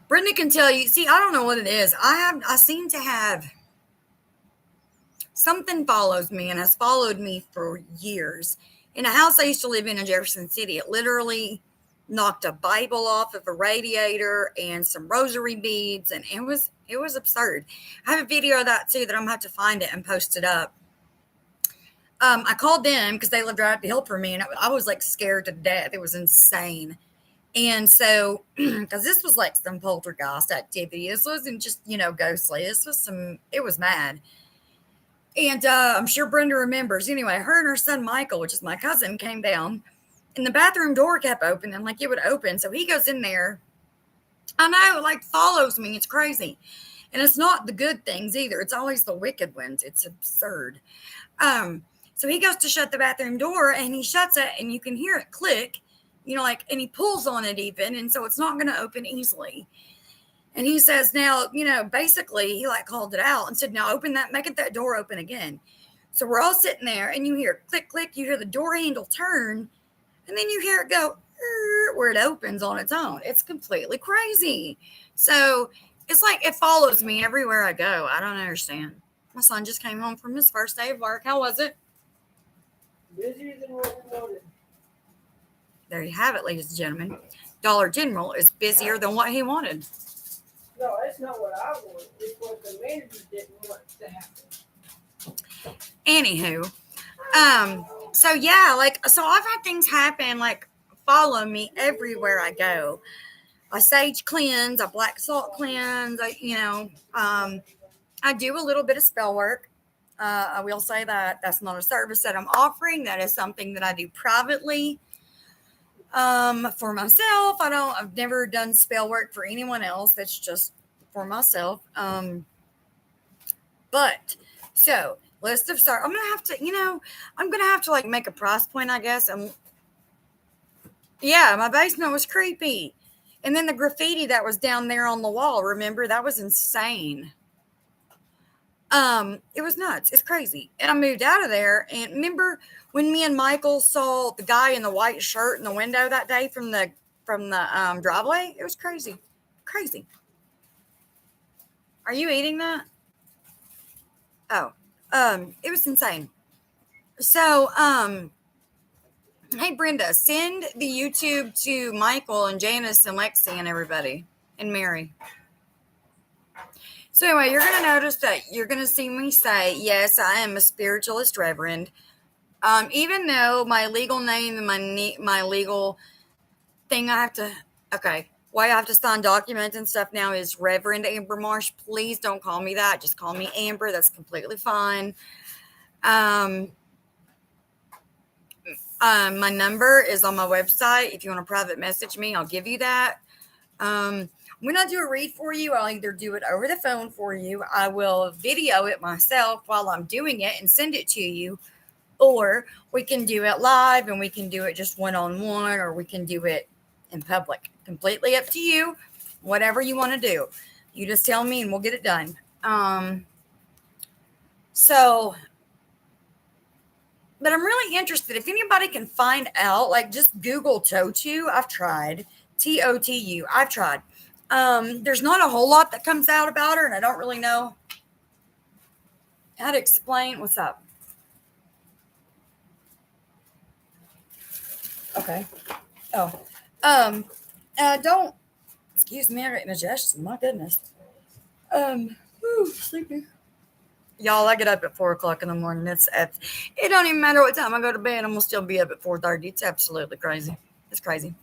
Brittany can tell you, see, I don't know what it is. I seem to have something follows me and has followed me for years. In a house I used to live in Jefferson City, it literally knocked a Bible off of a radiator and some rosary beads, and it was absurd. I have a video of that too that I'm gonna have to find it and post it up. I called them because they lived right up the hill from me, and I was like scared to death. It was insane. And so, because this was like some poltergeist activity, this wasn't just, ghostly. It was mad. And I'm sure Brenda remembers. Anyway, her and her son Michael, which is my cousin, came down, and the bathroom door kept opening, like it would open. So he goes in there. I know, like follows me. It's crazy. And it's not the good things either. It's always the wicked ones. It's absurd. So he goes to shut the bathroom door, and he shuts it, and you can hear it click. And he pulls on it even. And so it's not going to open easily. And he says, now, basically he like called it out and said, now make that door open again. So we're all sitting there, and you hear click, click, you hear the door handle turn, and then you hear it go where it opens on its own. It's completely crazy. So it's like it follows me everywhere I go. I don't understand. My son just came home from his first day of work. How was it? Busier than what we wanted. There you have it, ladies and gentlemen. Dollar General is busier than what he wanted. No, that's not what I want. It's what the manager didn't want to happen. Anywho, so yeah, so I've had things happen, like follow me everywhere I go. I sage cleanse, I black salt cleanse, I do a little bit of spell work. I will say that that's not a service that I'm offering. That is something that I do privately. For myself, I've never done spell work for anyone else. That's just for myself. But so list of stars. I'm gonna have to like make a price point, I guess. Yeah, my basement was creepy. And then the graffiti that was down there on the wall, remember? That was insane. It was nuts. It's crazy. And I moved out of there. And remember when me and Michael saw the guy in the white shirt in the window that day from the driveway? It was crazy. Crazy. Are you eating that? Oh, it was insane. So, hey Brenda, send the YouTube to Michael and Janice and Lexi and everybody and Mary. So anyway, you're going to notice that you're going to see me say, yes, I am a spiritualist reverend. Even though my legal name and my legal thing why I have to sign documents and stuff now is Reverend Amber Marsh. Please don't call me that. Just call me Amber. That's completely fine. My number is on my website. If you want to private message me, I'll give you that. When I do a read for you, I'll either do it over the phone for you. I will video it myself while I'm doing it and send it to you. Or we can do it live and we can do it just one-on-one, or we can do it in public. Completely up to you. Whatever you want to do. You just tell me and we'll get it done. But I'm really interested. If anybody can find out, like just Google Totu. I've tried. Totu. I've tried. There's not a whole lot that comes out about her, and I don't really know how to explain. What's up? Okay. Oh. Don't. Excuse me. I got indigestion. My goodness. Sleepy. Y'all, I get up at 4:00 in the morning. It don't even matter what time I go to bed. I'm gonna still be up at 4:30. It's absolutely crazy. It's crazy.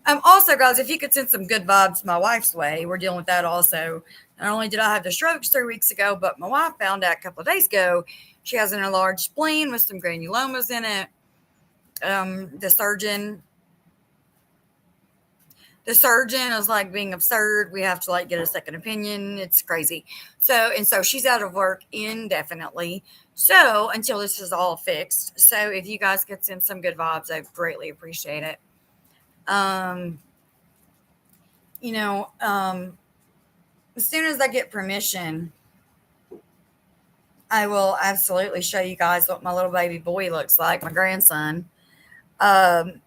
Also, guys, if you could send some good vibes my wife's way, we're dealing with that also. Not only did I have the strokes 3 weeks ago, but my wife found out a couple of days ago she has an enlarged spleen with some granulomas in it. The surgeon is like being absurd. We have to like get a second opinion. It's crazy. So she's out of work indefinitely. So until this is all fixed. So if you guys could send some good vibes, I greatly appreciate it. Um, as soon as I get permission, I will absolutely show you guys what my little baby boy looks like, my grandson. Um,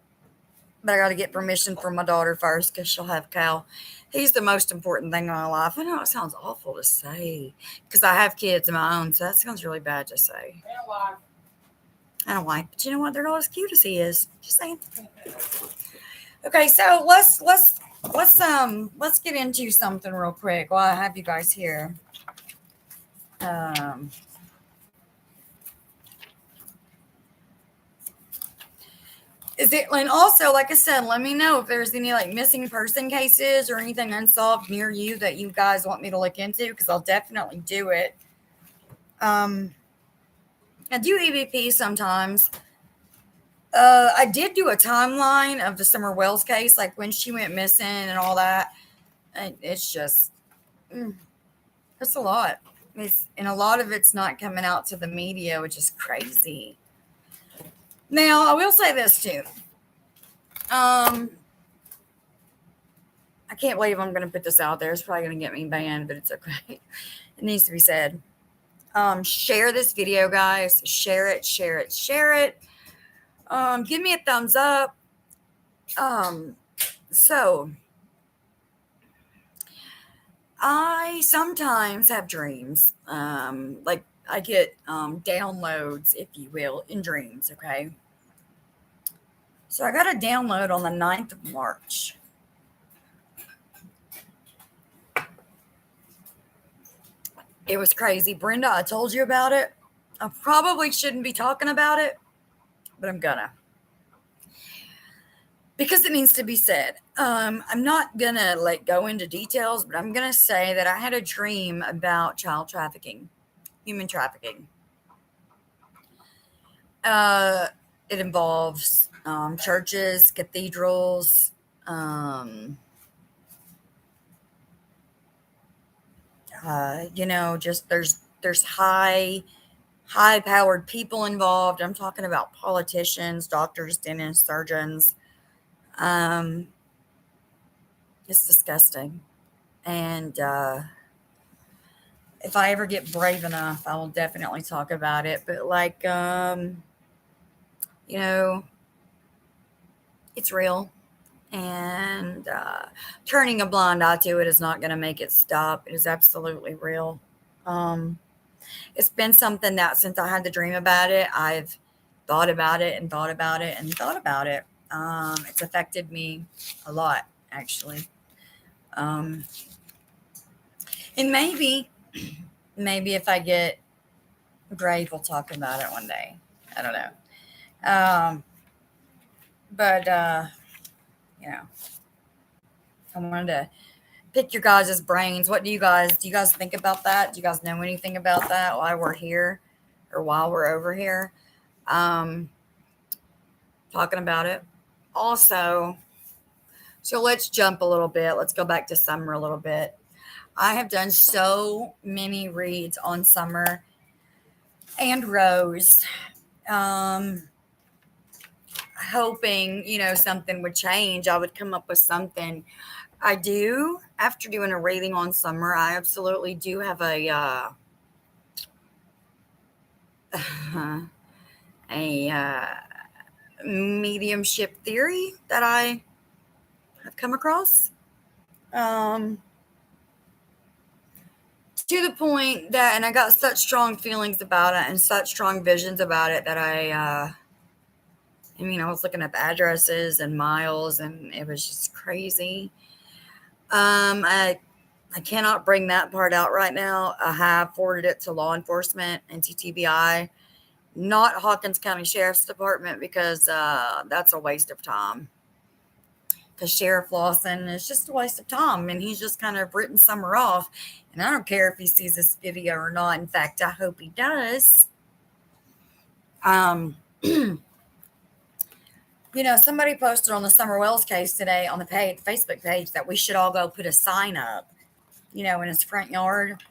but I got to get permission from my daughter first because she'll have Cal. He's the most important thing in my life. I know it sounds awful to say because I have kids of my own, so that sounds really bad to say. I don't like, but you know what? They're not as cute as he is. Just saying. Okay, so let's get into something real quick while I have you guys here. Is it, and also, like I said, let me know if there's any like missing person cases or anything unsolved near you that you guys want me to look into, because I'll definitely do it. I do EVP sometimes. I did do a timeline of the Summer Wells case, like when she went missing and all that. And it's just, it's a lot. And a lot of it's not coming out to the media, which is crazy. Now, I will say this too. I can't believe I'm going to put this out there. It's probably going to get me banned, but it's okay. It needs to be said. Share this video, guys. Share it. Give me a thumbs up. So I sometimes have dreams. Like I get downloads, if you will, in dreams, okay? So I got a download on the 9th of March. It was crazy. Brenda, I told you about it. I probably shouldn't be talking about it, but I'm gonna. Because it needs to be said. I'm not gonna like go into details, but I'm gonna say that I had a dream about child trafficking, human trafficking. It involves churches, cathedrals, just there's high powered people involved. I'm talking about politicians, doctors, dentists, surgeons. It's disgusting. And if I ever get brave enough, I will definitely talk about it. But like, it's real. And turning a blind eye to it is not going to make it stop. It is absolutely real. It's been something that since I had the dream about it, I've thought about it and thought about it and thought about it. It's affected me a lot, actually. And maybe if I get brave, we'll talk about it one day. I don't know. But I wanted to pick your guys' brains. What do you guys think about that? Do you guys know anything about that while we're here or while we're over here? Talking about it. Also, so let's jump a little bit. Let's go back to Summer a little bit. I have done so many reads on Summer and Rose, hoping, something would change. I would come up with something. I do. After doing a reading on Summer, I absolutely do have a mediumship theory that I have come across. To the point that, and I got such strong feelings about it and such strong visions about it that I was looking up addresses and miles, and it was just crazy. I cannot bring that part out right now. I have forwarded it to law enforcement and TTBI, not Hawkins County Sheriff's Department, because that's a waste of time. because Sheriff Lawson is just a waste of time, and he's just kind of written Summer off. And I don't care if he sees this video or not. In fact, I hope he does. Somebody posted on the Summer Wells case today on the Facebook page that we should all go put a sign up, in his front yard.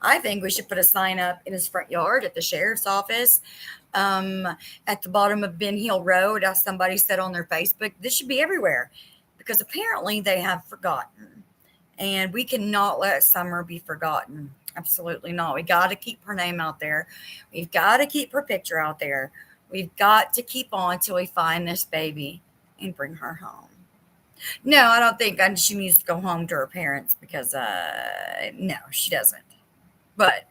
I think we should put a sign up in his front yard at the sheriff's office, at the bottom of Ben Hill Road, as somebody said on their Facebook. This should be everywhere because apparently they have forgotten. And we cannot let Summer be forgotten. Absolutely not. We got to keep her name out there. We've got to keep her picture out there. We've got to keep on till we find this baby and bring her home. No, I don't think she needs to go home to her parents because, no, she doesn't. But,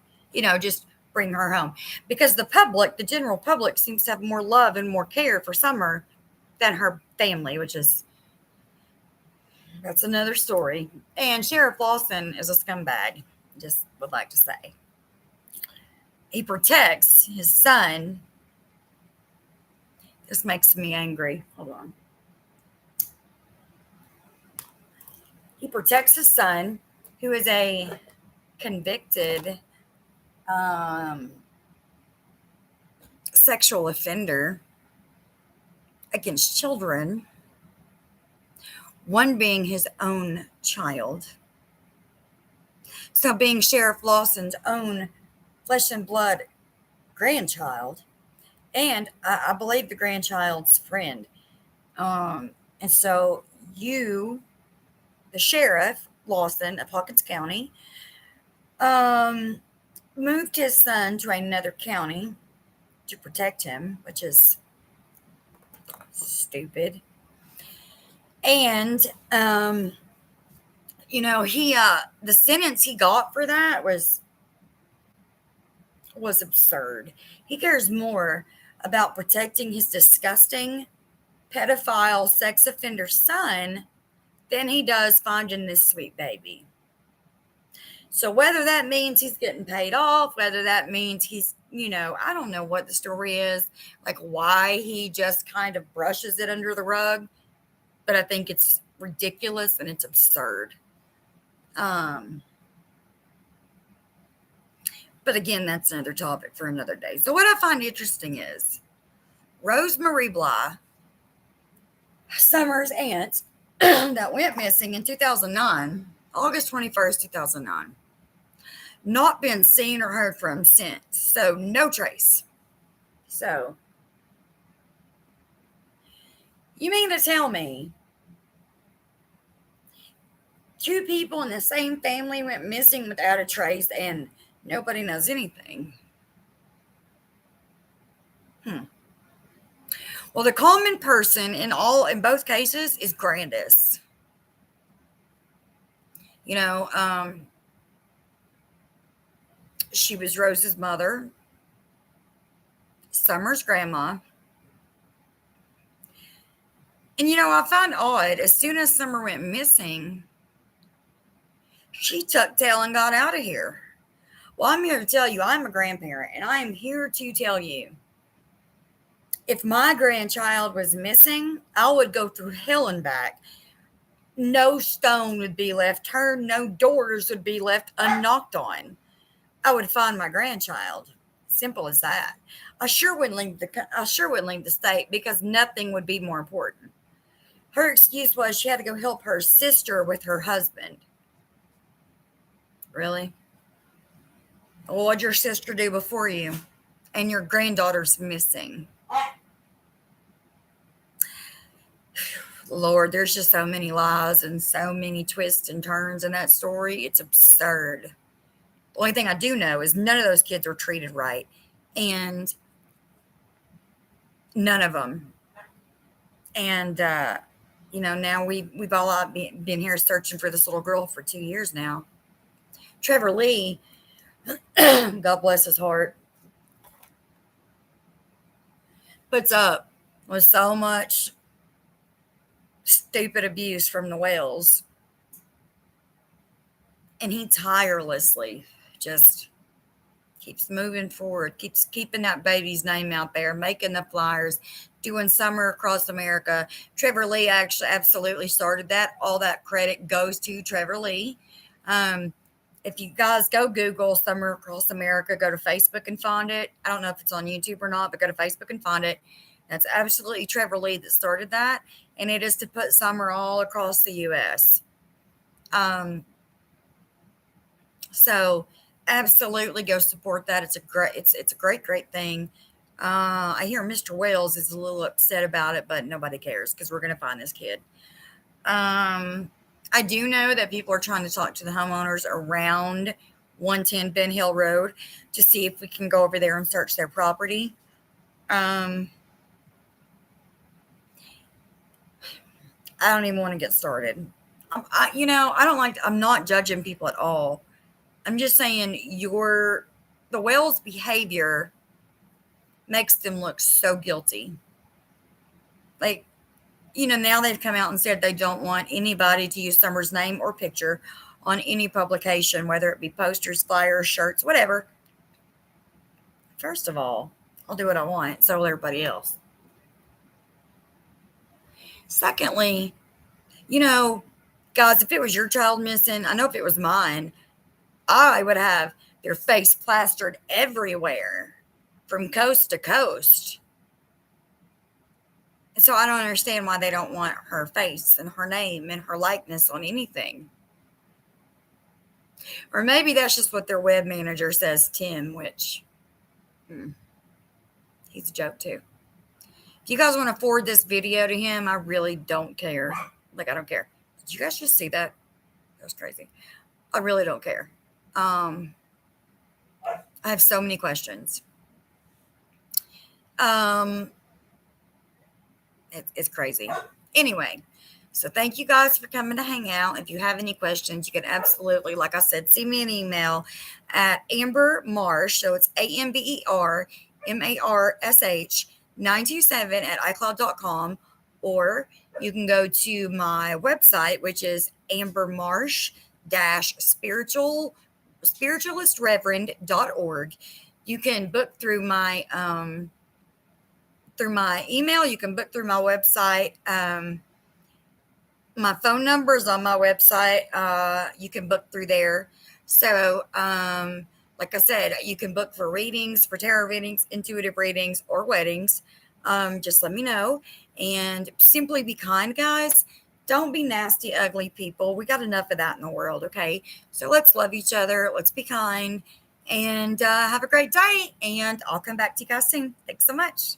just bring her home. Because the general public seems to have more love and more care for Summer than her family, that's another story. And Sheriff Lawson is a scumbag, just would like to say. He protects his son. This makes me angry. Hold on. He protects his son, who is a convicted sexual offender against children, one being his own child. So being Sheriff Lawson's own flesh and blood grandchild, and I believe the grandchild's friend. And so you, the Sheriff Lawson of Hawkins County, moved his son to another county to protect him, which is stupid. And, he, the sentence he got for that was absurd. He cares more about protecting his disgusting pedophile sex offender son than he does finding this sweet baby. So whether that means he's getting paid off, whether that means he's, I don't know what the story is, like why he just kind of brushes it under the rug, but I think it's ridiculous and it's absurd. But again, that's another topic for another day. So what I find interesting is Rosemarie Bly, Summer's aunt, that went missing in 2009, August 21st, 2009. Not been seen or heard from since. So no trace. So you mean to tell me two people in the same family went missing without a trace and nobody knows anything? Well, the common person in both cases is Grandis. She was Rose's mother, Summer's grandma. And I find odd, as soon as Summer went missing, she tucked tail and got out of here. Well, I'm here to tell you, I'm a grandparent, and I am here to tell you, if my grandchild was missing, I would go through hell and back. No stone would be left turned. No doors would be left unknocked on. I would find my grandchild. Simple as that. I sure wouldn't leave the state because nothing would be more important. Her excuse was she had to go help her sister with her husband. Really? Well, what'd your sister do before you? And your granddaughter's missing. Lord, there's just so many lies and so many twists and turns in that story. It's absurd. The only thing I do know is none of those kids were treated right. And none of them. And, now we've all been here searching for this little girl for 2 years now. Trevor Lee, God bless his heart, puts up with so much stupid abuse from the Wells. And he tirelessly just keeps moving forward, keeps keeping that baby's name out there, making the flyers, doing summer across America. Trevor Lee actually absolutely started that. All that credit goes to Trevor Lee. If you guys go Google Summer Across America, go to Facebook and find it. I don't know if it's on YouTube or not, but go to Facebook and find it. That's absolutely Trevor Lee that started that, and it is to put summer all across the U.S. So absolutely go support that. It's a great thing. I hear Mr. Wales is a little upset about it, but nobody cares because we're going to find this kid. I do know that people are trying to talk to the homeowners around 110 Ben Hill Road to see if we can go over there and search their property. I don't even want to get started. I'm not judging people at all. I'm just saying the Wales behavior makes them look so guilty. Like, now they've come out and said they don't want anybody to use Summer's name or picture on any publication, whether it be posters, flyers, shirts, whatever. First of all, I'll do what I want. So will everybody else. Secondly, guys, if it was your child missing, I know if it was mine, I would have their face plastered everywhere from coast to coast. And so I don't understand why they don't want her face and her name and her likeness on anything. Or maybe that's just what their web manager says, Tim, which he's a joke too. If you guys want to forward this video to him, I really don't care. I don't care. Did you guys just see that? That was crazy. I really don't care. I have so many questions. It's crazy. Anyway, so thank you guys for coming to hang out. If you have any questions, you can absolutely, like I said, send me an email at Amber Marsh. So it's AMBERMARSH 927 at iCloud.com, or you can go to my website, which is ambermarsh-spiritualistreverend.org. You can book through my email. You can book through my website. My phone number is on my website. You can book through there. So, like I said, you can book for readings, for tarot readings, intuitive readings, or weddings. Just let me know. And simply be kind, guys. Don't be nasty, ugly people. We got enough of that in the world, okay? So let's love each other. Let's be kind. And have a great day. And I'll come back to you guys soon. Thanks so much.